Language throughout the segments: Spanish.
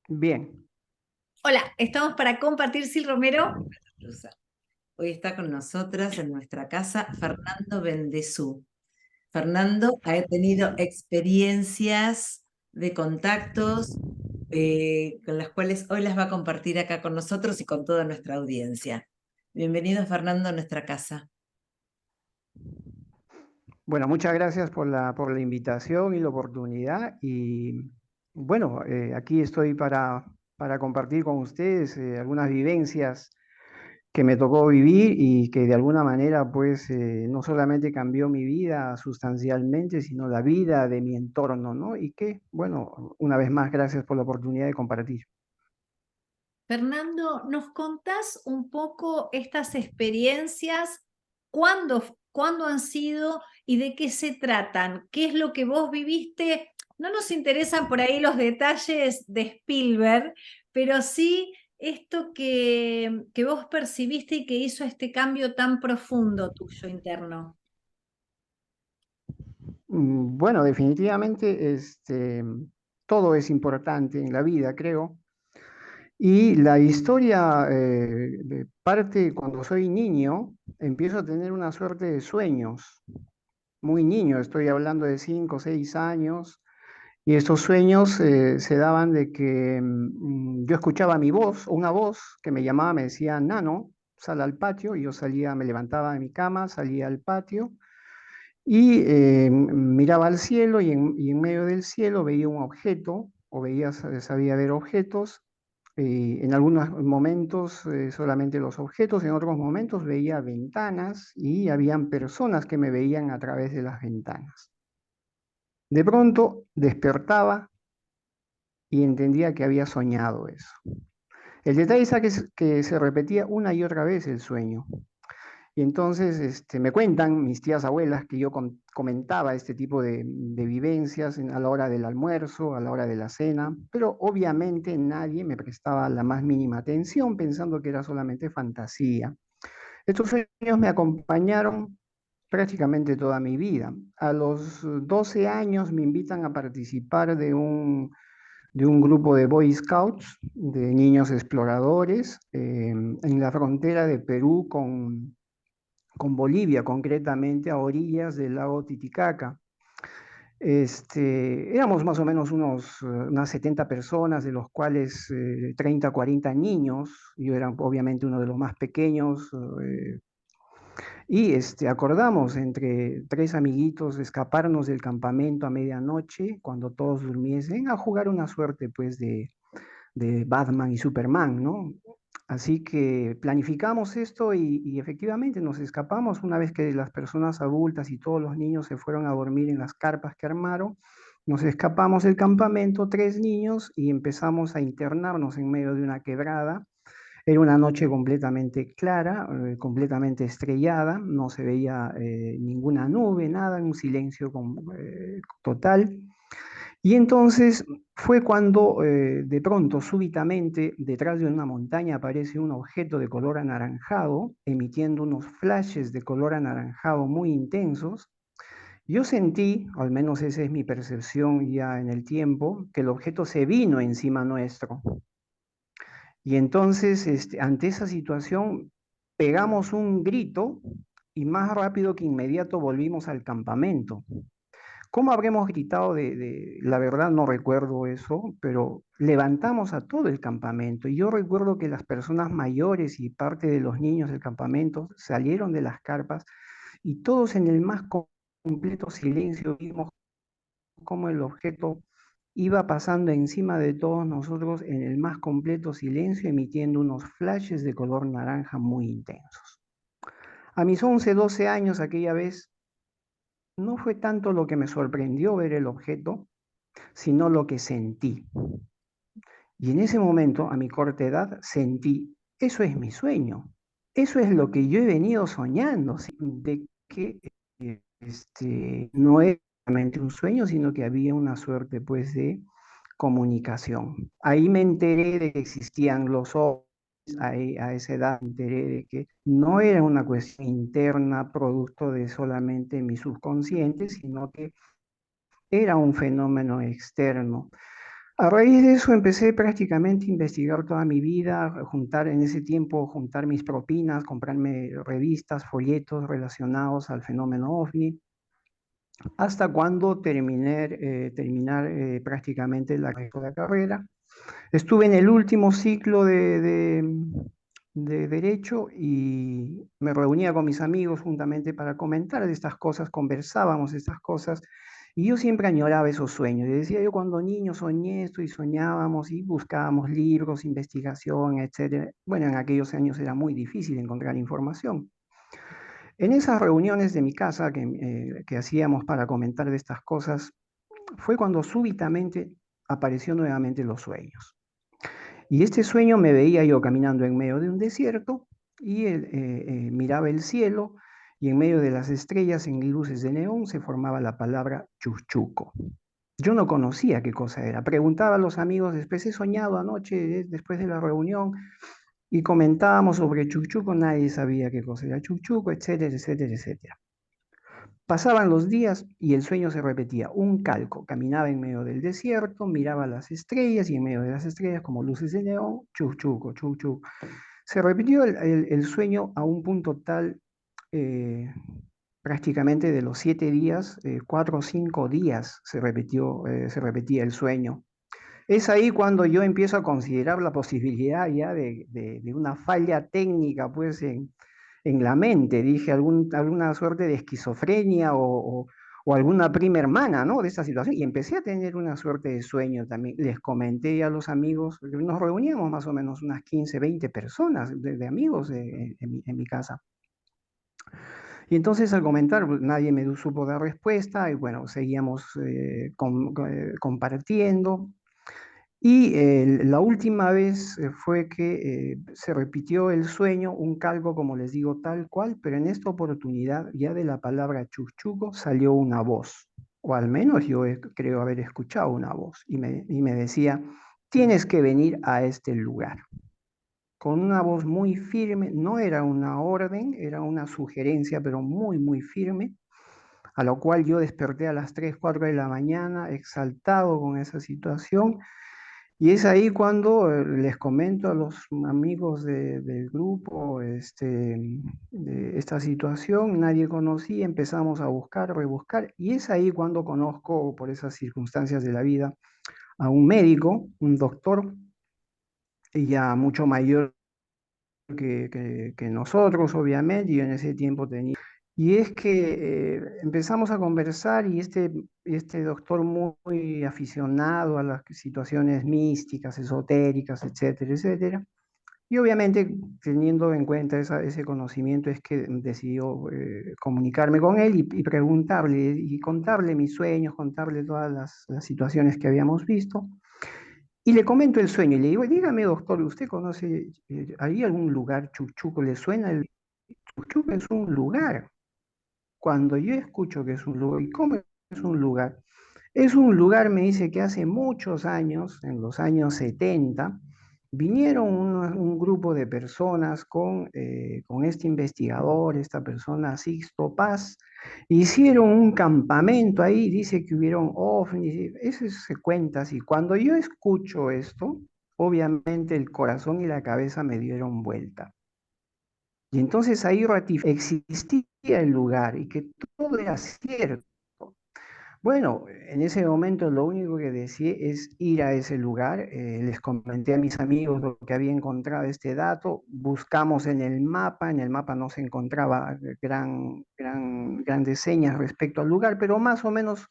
Bien, Hola, estamos para compartir, Sil Romero. Hoy está con nosotras en nuestra casa Fernando Bendezú. Fernando ha tenido experiencias de contactos con las cuales hoy las va a compartir acá con nosotros y con toda nuestra audiencia. Bienvenido, Fernando, a nuestra casa. bueno, muchas gracias por la invitación y la oportunidad. Y bueno, aquí estoy para compartir con ustedes algunas vivencias que me tocó vivir y que de alguna manera, pues, no solamente cambió mi vida sustancialmente, sino la vida de mi entorno, ¿no? Y que, bueno, una vez más, gracias por la oportunidad de compartir. Fernando, ¿nos contás un poco estas experiencias? ¿Cuándo han sido y de qué se tratan? ¿Qué es lo que vos viviste? No nos interesan por ahí los detalles de Spielberg, pero sí esto que vos percibiste y que hizo este cambio tan profundo tuyo interno. Bueno, definitivamente, todo es importante en la vida, creo. Y la historia parte cuando soy niño, empiezo a tener una suerte de sueños, muy niño, estoy hablando de 5 o 6 años, y estos sueños se daban de que yo escuchaba mi voz, una voz que me llamaba, me decía, Nano, sal al patio, y yo salía, me levantaba de mi cama, salía al patio, y miraba al cielo, y en medio del cielo veía un objeto, o veía, sabía ver objetos, en algunos momentos solamente los objetos, en otros momentos veía ventanas y habían personas que me veían a través de las ventanas. De pronto despertaba y entendía que había soñado eso. El detalle es que se repetía una y otra vez el sueño. Y entonces me cuentan mis tías abuelas que yo comentaba este tipo de vivencias a la hora del almuerzo, a la hora de la cena, pero obviamente nadie me prestaba la más mínima atención pensando que era solamente fantasía. Estos sueños me acompañaron prácticamente toda mi vida. A los 12 años me invitan a participar de un grupo de Boy Scouts, de niños exploradores, en la frontera de Perú con Bolivia, concretamente a orillas del lago Titicaca. Éramos más o menos unas 70 personas, de los cuales 30, 40 niños. Yo era obviamente uno de los más pequeños. Y acordamos entre tres amiguitos escaparnos del campamento a medianoche, cuando todos durmiesen, a jugar una suerte pues de Batman y Superman, ¿no? Así que planificamos esto y efectivamente nos escapamos una vez que las personas adultas y todos los niños se fueron a dormir en las carpas que armaron. Nos escapamos del campamento, tres niños, y empezamos a internarnos en medio de una quebrada. Era una noche completamente clara, completamente estrellada, no se veía ninguna nube, nada, un silencio total. Y entonces fue cuando de pronto, súbitamente, detrás de una montaña aparece un objeto de color anaranjado, emitiendo unos flashes de color anaranjado muy intensos. Yo sentí, al menos esa es mi percepción ya en el tiempo, que el objeto se vino encima nuestro. Y entonces, ante esa situación, pegamos un grito y más rápido que inmediato volvimos al campamento. ¿Cómo habremos gritado la verdad no recuerdo eso, pero levantamos a todo el campamento? Y yo recuerdo que las personas mayores y parte de los niños del campamento salieron de las carpas y todos en el más completo silencio vimos cómo el objeto iba pasando encima de todos nosotros en el más completo silencio, emitiendo unos flashes de color naranja muy intensos. A mis 11, 12 años aquella vez, no fue tanto lo que me sorprendió ver el objeto, sino lo que sentí. Y en ese momento, a mi corta edad, sentí, eso es mi sueño, eso es lo que yo he venido soñando, ¿sí? De que no era realmente un sueño, sino que había una suerte pues de comunicación. Ahí me enteré de que existían los ovnis, a esa edad me enteré de que no era una cuestión interna, producto de solamente mi subconsciente, sino que era un fenómeno externo. A raíz de eso empecé prácticamente a investigar toda mi vida, juntar en ese tiempo, juntar mis propinas, comprarme revistas, folletos relacionados al fenómeno OVNI, hasta cuando terminar prácticamente la carrera. Estuve en el último ciclo de Derecho y me reunía con mis amigos juntamente para comentar de estas cosas, conversábamos de estas cosas, y yo siempre añoraba esos sueños. Y decía, yo cuando niño soñé esto y soñábamos y buscábamos libros, investigación, etcétera. Bueno, en aquellos años era muy difícil encontrar información. En esas reuniones de mi casa que hacíamos para comentar de estas cosas, fue cuando súbitamente apareció nuevamente los sueños. Y este sueño me veía yo caminando en medio de un desierto y miraba el cielo y en medio de las estrellas en luces de neón se formaba la palabra chuchuco. Yo no conocía qué cosa era. Preguntaba a los amigos, después he soñado anoche, después de la reunión, y comentábamos sobre chuchuco, nadie sabía qué cosa era chuchuco, etcétera, etcétera, etcétera. Pasaban los días y el sueño se repetía, un calco. Caminaba en medio del desierto, miraba las estrellas y en medio de las estrellas, como luces de neón, chuchuco, chuchuco. Se repitió el sueño a un punto tal, eh, prácticamente de los 7 días, 4 o 5 días se repetía el sueño. Es ahí cuando yo empiezo a considerar la posibilidad ya de una falla técnica, pues, en la mente. Dije, alguna suerte de esquizofrenia o alguna prima hermana, ¿no? De esta situación. Y empecé a tener una suerte de sueño también. Les comenté a los amigos, nos reuníamos más o menos unas 15, 20 personas de amigos en mi casa. Y entonces al comentar, pues, nadie me supo dar respuesta y bueno, seguíamos compartiendo. Y la última vez fue que se repitió el sueño, un calco, como les digo, tal cual, pero en esta oportunidad ya de la palabra chuchuco salió una voz, o al menos yo creo haber escuchado una voz, y me decía, tienes que venir a este lugar. Con una voz muy firme, no era una orden, era una sugerencia, pero muy, muy firme, a lo cual yo desperté a las 3 4 de la mañana, exaltado con esa situación, y es ahí cuando les comento a los amigos del grupo de esta situación, nadie conocía, empezamos a buscar, rebuscar, y es ahí cuando conozco, por esas circunstancias de la vida, a un médico, un doctor, ya mucho mayor que nosotros, obviamente, y en ese tiempo tenía. Y es que empezamos a conversar y este doctor muy aficionado a las situaciones místicas, esotéricas, etcétera, etcétera. Y obviamente teniendo en cuenta ese conocimiento es que decidió comunicarme con él y preguntarle y contarle mis sueños, contarle todas las situaciones que habíamos visto. Y le comento el sueño y le digo, dígame doctor, ¿usted conoce, hay algún lugar Chuchuco? ¿Le suena el Chuchuco? Es un lugar. Cuando yo escucho que es un lugar, ¿y cómo es un lugar? Es un lugar, me dice, que hace muchos años, en los años 70, vinieron un grupo de personas con este investigador, esta persona, Sixto Paz, hicieron un campamento ahí, dice que hubieron ovnis, eso se cuenta así. Cuando yo escucho esto, obviamente el corazón y la cabeza me dieron vuelta. Y entonces ahí existía el lugar y que todo era cierto. Bueno, en ese momento lo único que deseé es ir a ese lugar. Les comenté a mis amigos lo que había encontrado este dato. Buscamos en el mapa no se encontraba grandes señas respecto al lugar, pero más o menos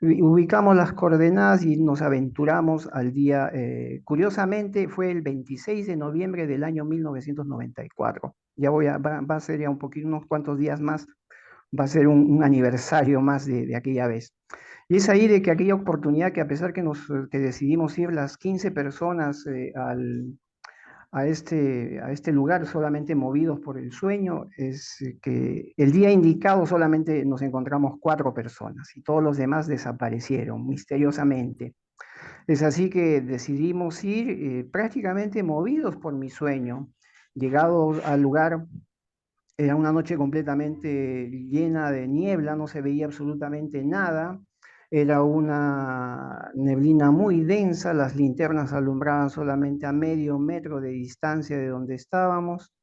ubicamos las coordenadas y nos aventuramos al día. Curiosamente, fue el 26 de noviembre del año 1994. Ya va a ser ya un poquito, unos cuantos días más, va a ser un aniversario más de aquella vez. Y es ahí de que aquella oportunidad que a pesar que decidimos ir las 15 personas a este lugar solamente movidos por el sueño, es que el día indicado solamente nos encontramos 4 personas y todos los demás desaparecieron misteriosamente. Es así que decidimos ir prácticamente movidos por mi sueño. Llegado al lugar, era una noche completamente llena de niebla, no se veía absolutamente nada. Era una neblina muy densa, las linternas alumbraban solamente a medio metro de distancia de donde estábamos.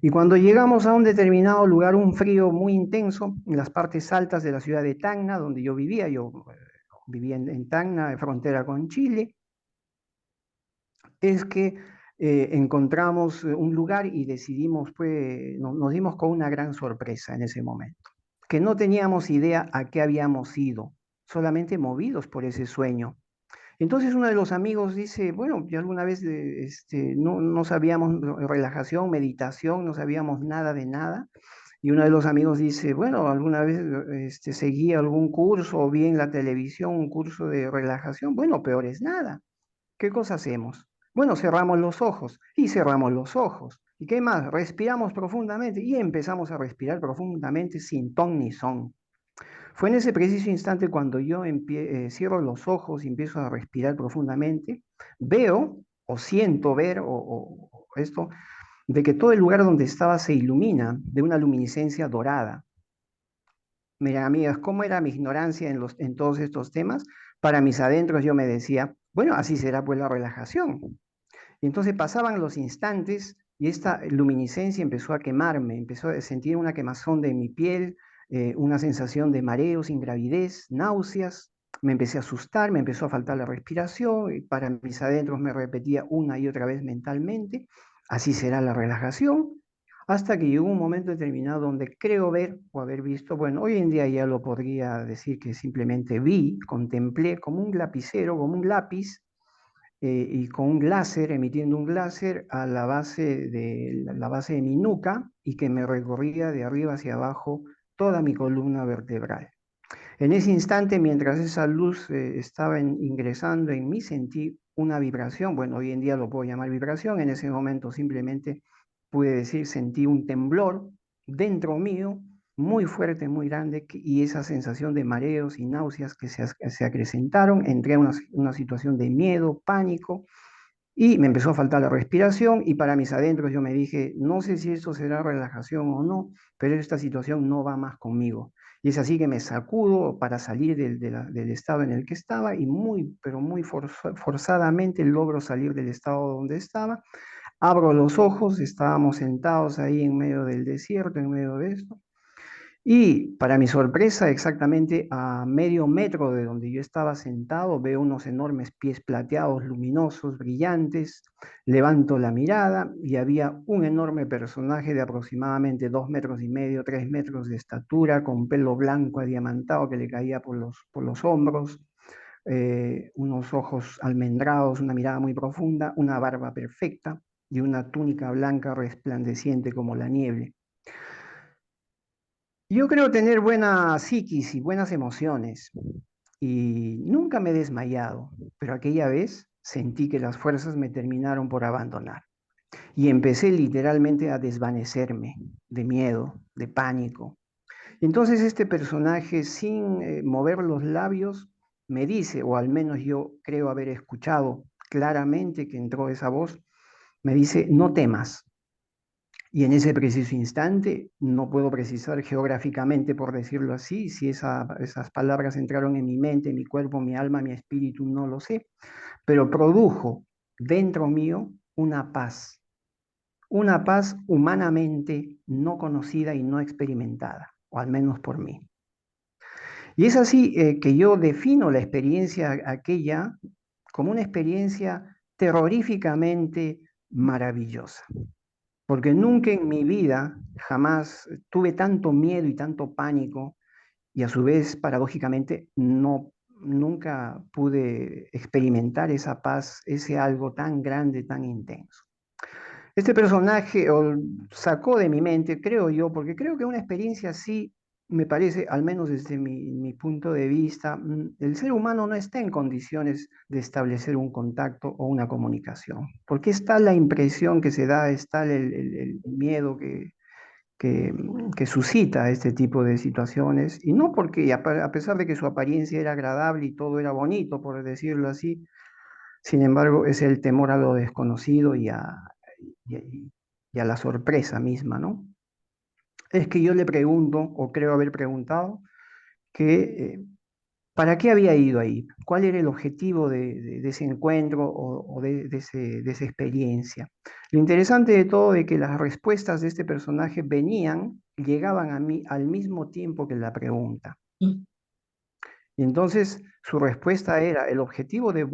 Y cuando llegamos a un determinado lugar, un frío muy intenso, en las partes altas de la ciudad de Tacna, donde yo vivía en Tacna, de frontera con Chile, es que encontramos un lugar y decidimos, pues, nos dimos con una gran sorpresa en ese momento, que no teníamos idea a qué habíamos ido, solamente movidos por ese sueño. Entonces uno de los amigos dice, bueno, yo alguna vez no sabíamos relajación, meditación, no sabíamos nada de nada. Y uno de los amigos dice, bueno, alguna vez seguí algún curso o vi en la televisión un curso de relajación. Bueno, peor es nada. ¿Qué cosa hacemos? Bueno, cerramos los ojos y cerramos los ojos. ¿Y qué más? Respiramos profundamente y empezamos a respirar profundamente sin ton ni son. Fue en ese preciso instante cuando yo cierro los ojos y empiezo a respirar profundamente, veo o siento ver o esto, de que todo el lugar donde estaba se ilumina de una luminiscencia dorada. Mira, amigas, ¿cómo era mi ignorancia en todos estos temas? Para mis adentros yo me decía, bueno, así será pues la relajación. Y entonces pasaban los instantes y esta luminiscencia empezó a quemarme, empezó a sentir una quemazón de mi piel, una sensación de mareos, ingravidez, náuseas. Me empecé a asustar, me empezó a faltar la respiración y para mis adentros me repetía una y otra vez mentalmente, así será la relajación, hasta que llegó un momento determinado donde creo ver o haber visto, bueno, hoy en día ya lo podría decir que simplemente vi, contemplé como un lapicero, como un lápiz, y con un láser, emitiendo un láser a la base de mi nuca y que me recorría de arriba hacia abajo toda mi columna vertebral. En ese instante, mientras esa luz estaba ingresando en mí, sentí una vibración, bueno, hoy en día lo puedo llamar vibración, en ese momento simplemente pude decir, sentí un temblor dentro mío, muy fuerte, muy grande, y esa sensación de mareos y náuseas que se acrecentaron, entré a una situación de miedo, pánico, y me empezó a faltar la respiración y para mis adentros yo me dije, no sé si esto será relajación o no, pero esta situación no va más conmigo. Y es así que me sacudo para salir del estado en el que estaba y pero muy forzadamente logro salir del estado donde estaba. Abro los ojos, estábamos sentados ahí en medio del desierto, en medio de esto. Y para mi sorpresa, exactamente a medio metro de donde yo estaba sentado, veo unos enormes pies plateados, luminosos, brillantes. Levanto la mirada y había un enorme personaje de aproximadamente 2,5 metros, 3 metros de estatura, con pelo blanco adiamantado que le caía por los hombros, unos ojos almendrados, una mirada muy profunda, una barba perfecta y una túnica blanca resplandeciente como la nieve. Yo creo tener buena psiquis y buenas emociones y nunca me he desmayado, pero aquella vez sentí que las fuerzas me terminaron por abandonar y empecé literalmente a desvanecerme de miedo, de pánico. Y entonces este personaje, sin mover los labios, me dice, o al menos yo creo haber escuchado claramente que entró esa voz, me dice, no temas. Y en ese preciso instante, no puedo precisar geográficamente, por decirlo así, si esas palabras entraron en mi mente, mi cuerpo, mi alma, mi espíritu, no lo sé, pero produjo dentro mío una paz humanamente no conocida y no experimentada, o al menos por mí. Y es así que yo defino la experiencia aquella como una experiencia terroríficamente maravillosa. Porque nunca en mi vida jamás tuve tanto miedo y tanto pánico y a su vez, paradójicamente, nunca pude experimentar esa paz, ese algo tan grande, tan intenso. Este personaje sacó de mi mente, creo yo, porque creo que una experiencia así, me parece, al menos desde mi punto de vista, el ser humano no está en condiciones de establecer un contacto o una comunicación, porque está la impresión que se da, está el miedo que suscita este tipo de situaciones, y no porque, a pesar de que su apariencia era agradable y todo era bonito, por decirlo así, sin embargo, es el temor a lo desconocido y y a la sorpresa misma, ¿no? Es que yo le pregunto, o creo haber preguntado, que ¿Para qué había ido ahí? ¿Cuál era el objetivo de ese encuentro o de esa experiencia? Lo interesante de todo es que las respuestas de este personaje llegaban a mí al mismo tiempo que la pregunta. Mm. Y entonces su respuesta era, el objetivo de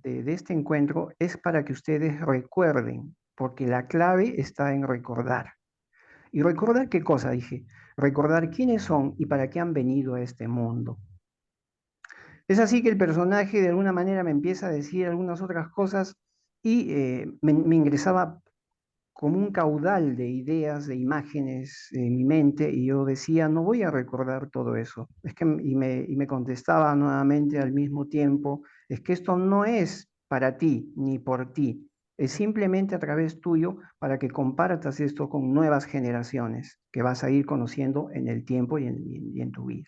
este encuentro es para que ustedes recuerden, porque la clave está en recordar. ¿Y recordar qué cosa? Dije, recordar quiénes son y para qué han venido a este mundo. Es así que el personaje de alguna manera me empieza a decir algunas otras cosas y me ingresaba como un caudal de ideas, de imágenes en mi mente, y yo decía, no voy a recordar todo eso. Y me contestaba nuevamente al mismo tiempo, es que esto no es para ti ni por ti, es simplemente a través tuyo para que compartas esto con nuevas generaciones que vas a ir conociendo en el tiempo y en tu vida.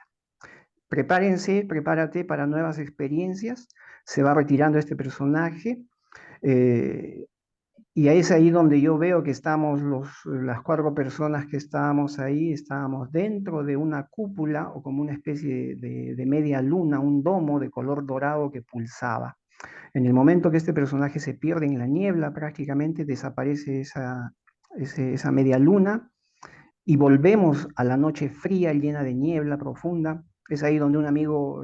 Prepárate para nuevas experiencias, se va retirando este personaje. eh, y es ahí donde yo veo que estamos las 4 personas que estábamos ahí, estábamos dentro de una cúpula o como una especie de media luna, un domo de color dorado que pulsaba. En el momento que este personaje se pierde en la niebla, prácticamente desaparece esa media luna y volvemos a la noche fría, llena de niebla profunda. Es ahí donde un amigo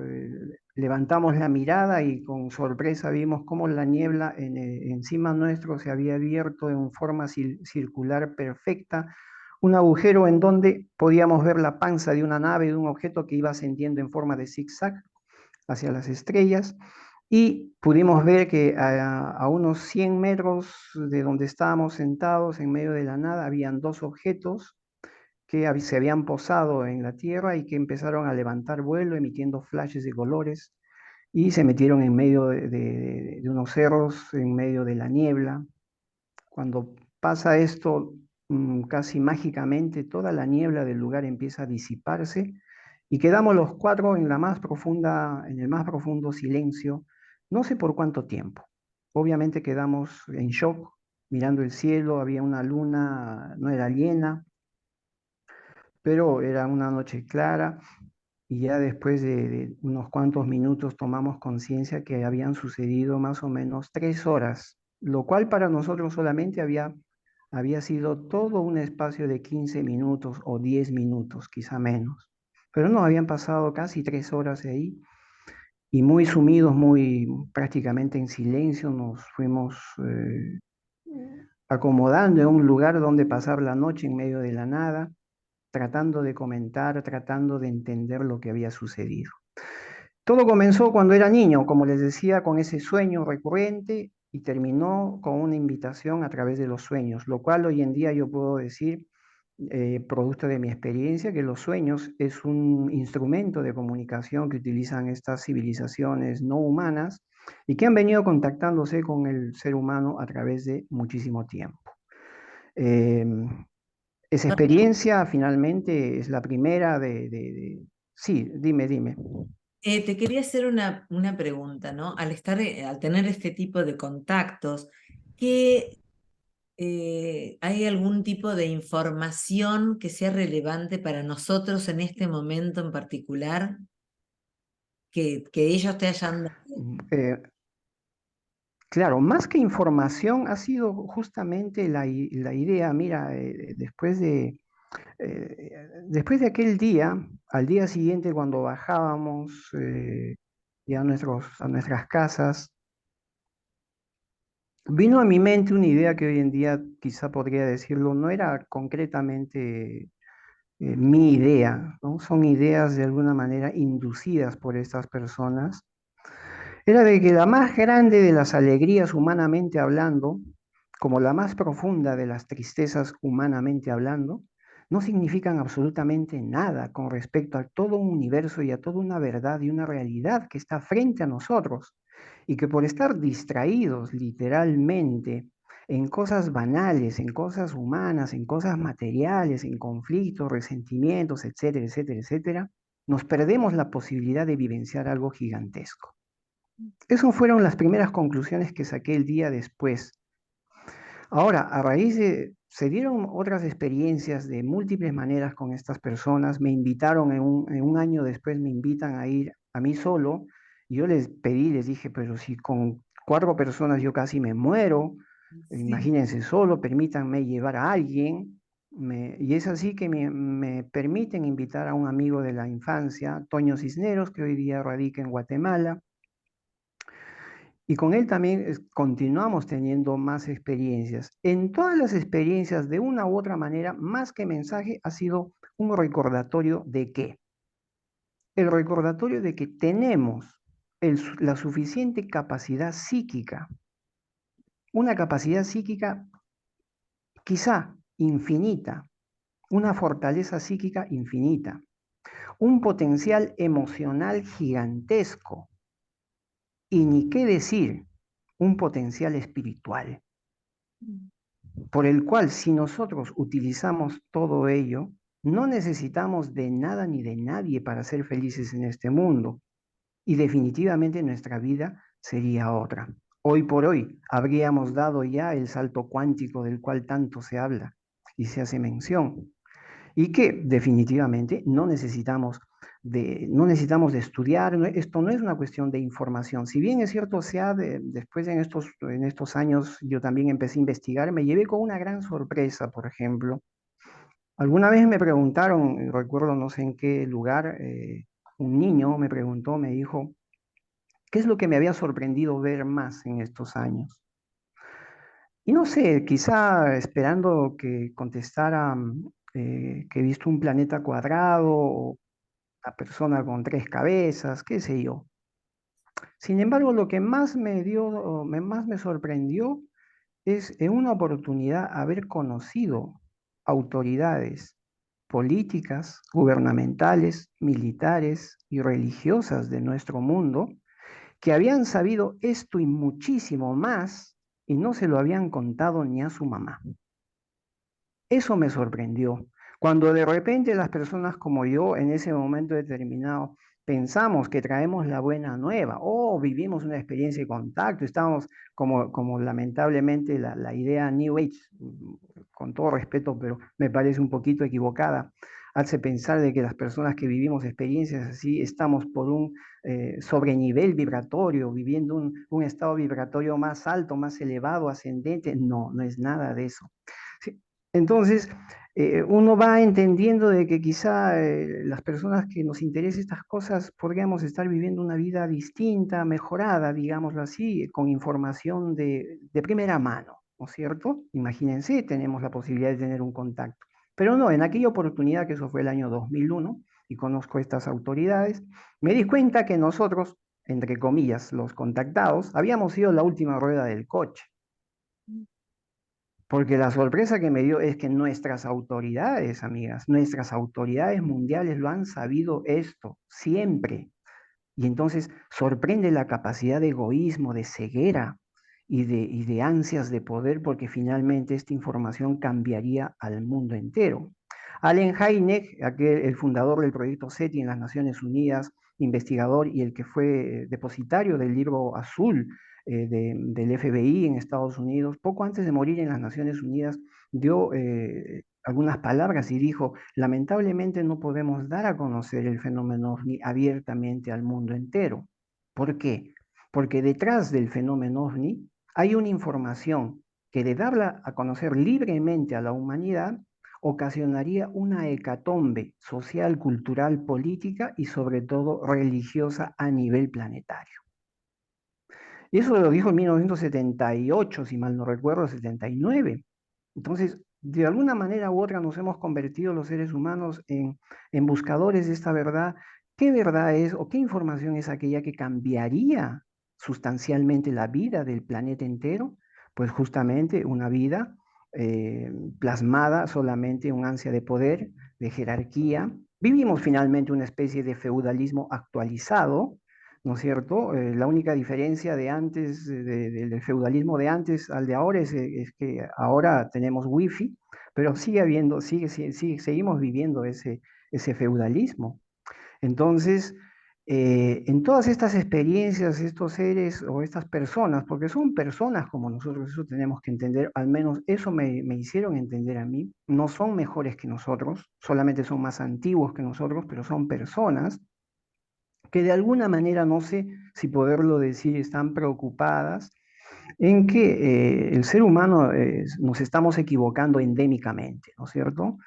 levantamos la mirada y con sorpresa vimos cómo la niebla encima nuestro se había abierto en forma circular perfecta, un agujero en donde podíamos ver la panza de una nave, de un objeto que iba ascendiendo en forma de zigzag hacia las estrellas. Y pudimos ver que a unos 100 metros de donde estábamos sentados en medio de la nada habían 2 objetos que se habían posado en la Tierra y que empezaron a levantar vuelo emitiendo flashes de colores y se metieron en medio de unos cerros, en medio de la niebla. Cuando pasa esto, casi mágicamente toda la niebla del lugar empieza a disiparse y quedamos los 4 en el más profundo silencio, no sé por cuánto tiempo. Obviamente quedamos en shock, mirando el cielo, había una luna, no era llena, pero era una noche clara y ya después de unos cuantos minutos tomamos conciencia que habían sucedido más o menos 3 horas, lo cual para nosotros solamente había sido todo un espacio de 15 minutos o 10 minutos, quizá menos. Pero no, habían pasado casi 3 horas de ahí y muy sumidos, muy prácticamente en silencio, nos fuimos acomodando en un lugar donde pasar la noche en medio de la nada, tratando de comentar, tratando de entender lo que había sucedido. Todo comenzó cuando era niño, como les decía, con ese sueño recurrente y terminó con una invitación a través de los sueños, lo cual hoy en día yo puedo decir, producto de mi experiencia, que los sueños es un instrumento de comunicación que utilizan estas civilizaciones no humanas y que han venido contactándose con el ser humano a través de muchísimo tiempo. Eh, esa experiencia finalmente es la primera Sí, dime. Te quería hacer una pregunta, ¿no? Al tener este tipo de contactos, ¿qué, ¿hay algún tipo de información que sea relevante para nosotros en este momento en particular? Que ellos te hayan dado. Eh, claro, más que información ha sido justamente la idea, mira, después de aquel día, al día siguiente cuando bajábamos ya a nuestras casas, vino a mi mente una idea que hoy en día quizá podría decirlo, no era concretamente mi idea, ¿no? Son ideas de alguna manera inducidas por estas personas. Era de que la más grande de las alegrías humanamente hablando, como la más profunda de las tristezas humanamente hablando, no significan absolutamente nada con respecto a todo un universo y a toda una verdad y una realidad que está frente a nosotros, y que por estar distraídos literalmente en cosas banales, en cosas humanas, en cosas materiales, en conflictos, resentimientos, etcétera, etcétera, etcétera, nos perdemos la posibilidad de vivenciar algo gigantesco. Esas fueron las primeras conclusiones que saqué el día después. Ahora, se dieron otras experiencias de múltiples maneras con estas personas. Me invitaron, en un año después me invitan a ir a mí solo. Yo les pedí, les dije, pero si con 4 personas yo casi me muero, Sí. imagínense solo, permítanme llevar a alguien. Y es así que me permiten invitar a un amigo de la infancia, Toño Cisneros, que hoy día radica en Guatemala. Y con él también continuamos teniendo más experiencias. En todas las experiencias, de una u otra manera, más que mensaje, ha sido un recordatorio de qué. El recordatorio de que tenemos la suficiente capacidad psíquica, una capacidad psíquica quizá infinita, una fortaleza psíquica infinita, un potencial emocional gigantesco y ni qué decir, un potencial espiritual, por el cual si nosotros utilizamos todo ello, no necesitamos de nada ni de nadie para ser felices en este mundo. Y definitivamente nuestra vida sería otra. Hoy por hoy habríamos dado ya el salto cuántico del cual tanto se habla y se hace mención. Y que definitivamente no necesitamos de estudiar. Esto no es una cuestión de información. Si bien es cierto, después en estos años yo también empecé a investigar, me llevé con una gran sorpresa, por ejemplo. Alguna vez me preguntaron, recuerdo no sé en qué lugar, un niño me preguntó, me dijo, ¿qué es lo que me había sorprendido ver más en estos años? Y no sé, quizá esperando que contestara que he visto un planeta cuadrado o una persona con 3 cabezas, qué sé yo. Sin embargo, lo que más me dio, más me sorprendió es en una oportunidad haber conocido autoridades políticas, gubernamentales, militares y religiosas de nuestro mundo que habían sabido esto y muchísimo más y no se lo habían contado ni a su mamá. Eso me sorprendió. Cuando de repente las personas como yo en ese momento determinado pensamos que traemos la buena nueva o vivimos una experiencia de contacto, estamos como lamentablemente la idea New Age, con todo respeto, pero me parece un poquito equivocada, hace pensar de que las personas que vivimos experiencias así estamos por un sobrenivel vibratorio, viviendo un estado vibratorio más alto, más elevado, ascendente. No, no es nada de eso. Sí. Entonces, uno va entendiendo de que quizá las personas que nos interesen estas cosas podríamos estar viviendo una vida distinta, mejorada, digámoslo así, con información de primera mano, ¿no es cierto? Imagínense, tenemos la posibilidad de tener un contacto. Pero no, en aquella oportunidad, que eso fue el año 2001, y conozco estas autoridades, me di cuenta que nosotros, entre comillas, los contactados, habíamos sido la última rueda del coche. Porque la sorpresa que me dio es que nuestras autoridades, amigas, nuestras autoridades mundiales lo han sabido esto siempre. Y entonces sorprende la capacidad de egoísmo, de ceguera y de ansias de poder, porque finalmente esta información cambiaría al mundo entero. Allen Hynek, el fundador del proyecto SETI en las Naciones Unidas, investigador y el que fue depositario del libro azul del FBI en Estados Unidos, poco antes de morir en las Naciones Unidas, dio algunas palabras y dijo, lamentablemente no podemos dar a conocer el fenómeno OVNI abiertamente al mundo entero. ¿Por qué? Porque detrás del fenómeno OVNI hay una información que de darla a conocer libremente a la humanidad ocasionaría una hecatombe social, cultural, política y sobre todo religiosa a nivel planetario. Y eso lo dijo en 1978, si mal no recuerdo, 79. Entonces, de alguna manera u otra nos hemos convertido los seres humanos en buscadores de esta verdad. ¿Qué verdad es o qué información es aquella que cambiaría sustancialmente la vida del planeta entero? Pues justamente una vida plasmada solamente en un ansia de poder, de jerarquía. Vivimos finalmente una especie de feudalismo actualizado, ¿no es cierto? La única diferencia de antes, del feudalismo de antes al de ahora es que ahora tenemos wifi, pero sigue habiendo, seguimos viviendo ese feudalismo. Entonces, en todas estas experiencias, estos seres o estas personas, porque son personas como nosotros, eso tenemos que entender, al menos eso me hicieron entender a mí, no son mejores que nosotros, solamente son más antiguos que nosotros, pero son personas que de alguna manera, no sé si poderlo decir, están preocupadas en que el ser humano nos estamos equivocando endémicamente, ¿no es cierto?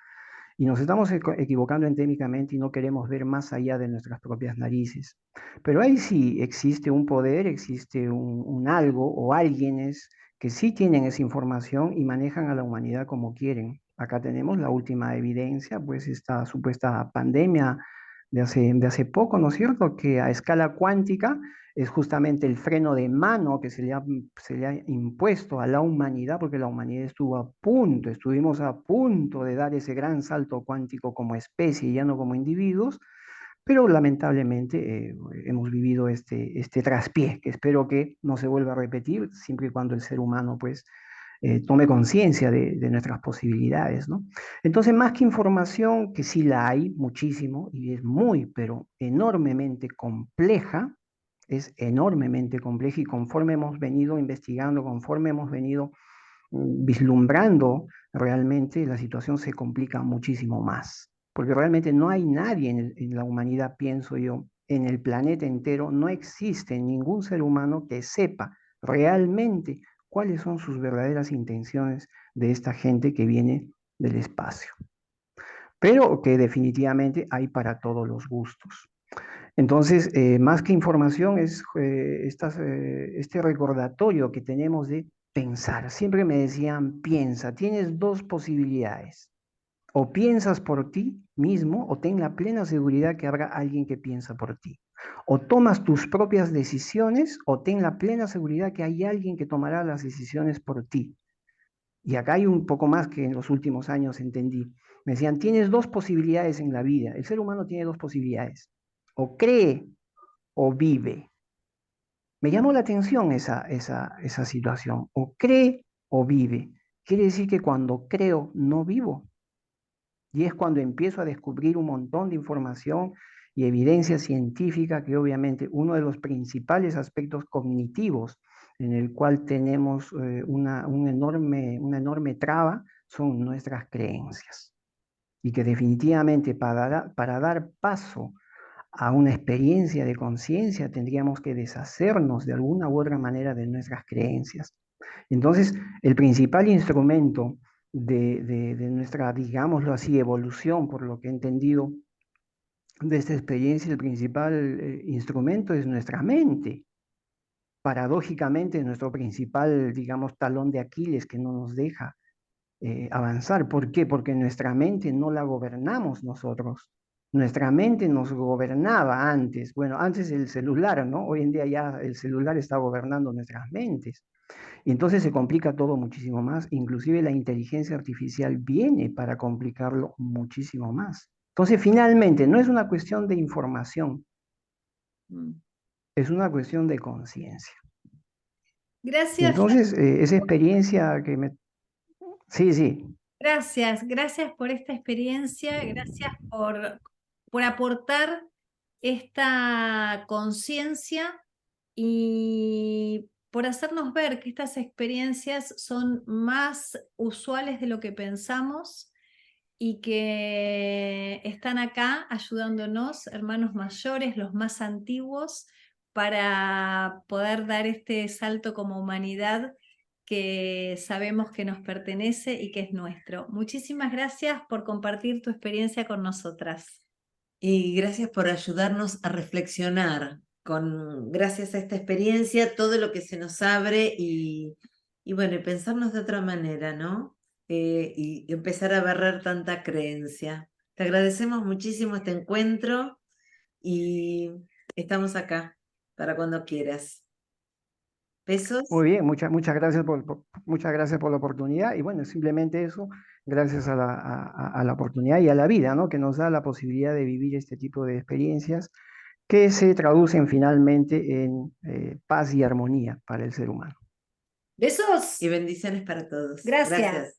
Y nos estamos equivocando endémicamente y no queremos ver más allá de nuestras propias narices. Pero ahí sí existe un poder, existe un algo o alguienes que sí tienen esa información y manejan a la humanidad como quieren. Acá tenemos la última evidencia, pues esta supuesta pandemia de hace poco, ¿no es cierto? Que a escala cuántica es justamente el freno de mano que se le ha impuesto a la humanidad, porque la humanidad estuvimos a punto de dar ese gran salto cuántico como especie, ya no como individuos, pero lamentablemente hemos vivido este traspié, que espero que no se vuelva a repetir, siempre y cuando el ser humano pues tome conciencia de nuestras posibilidades, ¿no? Entonces, más que información, que sí la hay muchísimo y es muy, pero enormemente compleja, es enormemente compleja y conforme hemos venido investigando, conforme hemos venido vislumbrando, realmente la situación se complica muchísimo más, porque realmente no hay nadie en la humanidad, pienso yo, en el planeta entero, no existe ningún ser humano que sepa realmente cuáles son sus verdaderas intenciones de esta gente que viene del espacio, pero que definitivamente hay para todos los gustos. Entonces, más que información, es este recordatorio que tenemos de pensar. Siempre me decían, piensa, tienes dos posibilidades. O piensas por ti mismo o ten la plena seguridad que habrá alguien que piensa por ti. O tomas tus propias decisiones o ten la plena seguridad que hay alguien que tomará las decisiones por ti. Y acá hay un poco más que en los últimos años entendí. Me decían, tienes dos posibilidades en la vida. El ser humano tiene dos posibilidades. O cree o vive. Me llamó la atención esa situación. O cree o vive. Quiere decir que cuando creo no vivo. Y es cuando empiezo a descubrir un montón de información y evidencia científica que obviamente uno de los principales aspectos cognitivos en el cual tenemos una enorme traba son nuestras creencias. Y que definitivamente para dar paso a una experiencia de conciencia tendríamos que deshacernos de alguna u otra manera de nuestras creencias. Entonces, el principal instrumento de nuestra, digámoslo así, evolución, por lo que he entendido de esta experiencia, el principal instrumento es nuestra mente. Paradójicamente, nuestro principal, digamos, talón de Aquiles que no nos deja avanzar. ¿Por qué? Porque nuestra mente no la gobernamos nosotros. Nuestra mente nos gobernaba antes. Bueno, antes el celular, ¿no? Hoy en día ya el celular está gobernando nuestras mentes. Y entonces se complica todo muchísimo más. Inclusive la inteligencia artificial viene para complicarlo muchísimo más. Entonces, finalmente, no es una cuestión de información, es una cuestión de conciencia. Y Gracias, entonces, esa experiencia que me... Sí, sí. gracias por esta experiencia, gracias por aportar esta conciencia y por hacernos ver que estas experiencias son más usuales de lo que pensamos y que están acá ayudándonos, hermanos mayores, los más antiguos, para poder dar este salto como humanidad que sabemos que nos pertenece y que es nuestro. Muchísimas gracias por compartir tu experiencia con nosotras. Y gracias por ayudarnos a reflexionar gracias a esta experiencia, todo lo que se nos abre y bueno, y pensarnos de otra manera, ¿no? Y empezar a barrer tanta creencia. Te agradecemos muchísimo este encuentro y estamos acá para cuando quieras. ¿Besos? Muy bien, muchas gracias muchas gracias por la oportunidad. Y bueno, simplemente eso, gracias a la oportunidad y a la vida, ¿no? Que nos da la posibilidad de vivir este tipo de experiencias que se traducen finalmente en paz y armonía para el ser humano. Besos. Y bendiciones para todos. Gracias.